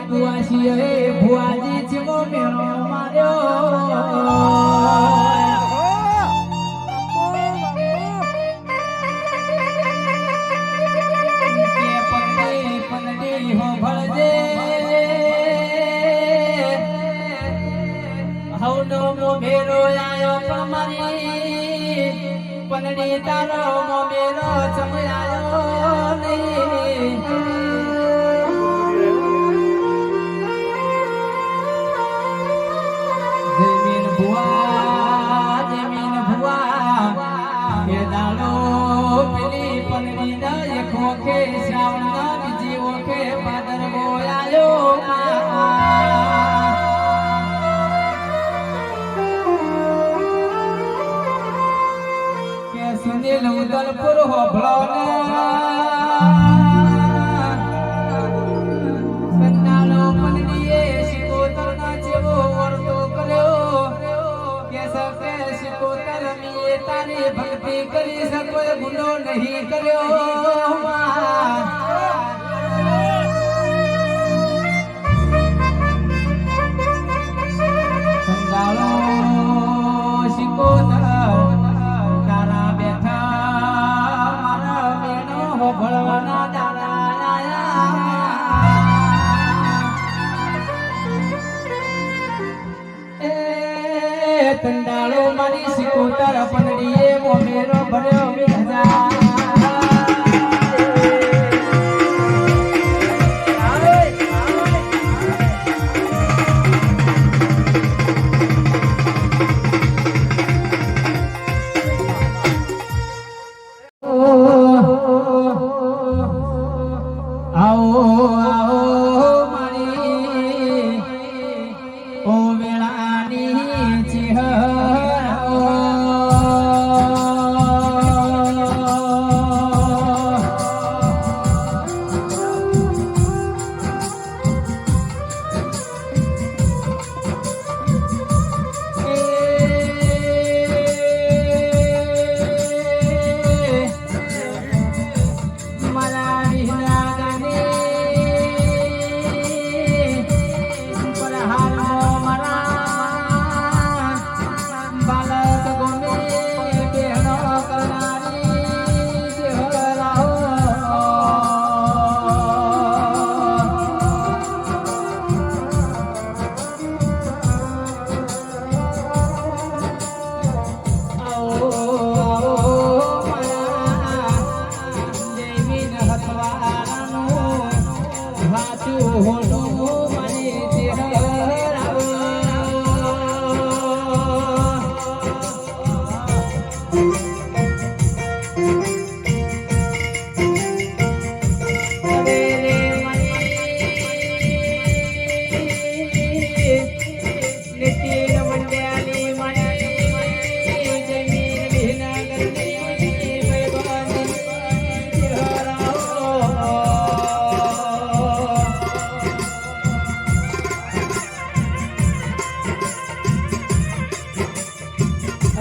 કુવાસી રે ભુવાજી જેવો મેળો માર્યો કે પગની પગની હો ભળજે હવનો મો મેરો આયો પ્રમાણી પગની તારો મો મેરો ચમયાયો નહીં જમીન ભુવા કે દાડો પેલી પગની ના ખોખે શ્રાવણના બીજી ઓખે પાદર બોલાયો કે સુનિલ ઉદલપુર હોભળો સંતાનો પગનીએ શિકોતર ના જેવો વર્તો કર્યો કે સકે શિકોતર મીએ તારી ભક્તિ કરી સકો ગુનો નહીં કર્યો સંતાનો શિકોતર તારા બેઠા મારા બેનો હોભળવાના તંડાળો મારી સિકોતર પંડીએ મોમેરો ભર્યો બેજા આવો આવો મારી ઓ વેળાની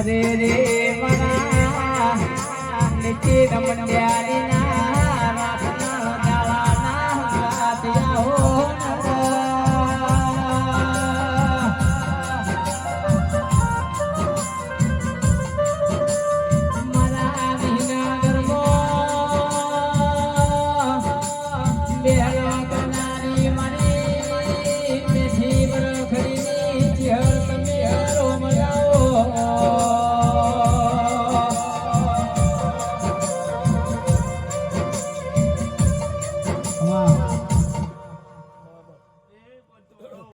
રે રે મના નીચે રમણ પ્યારી ના રાતના દાવાના ગાત્યા હો મારા વિનાગરમો બેહળવા કરનારી મારી મેથી બરખડીની ચહેર તમે હરો મજાવો Wow.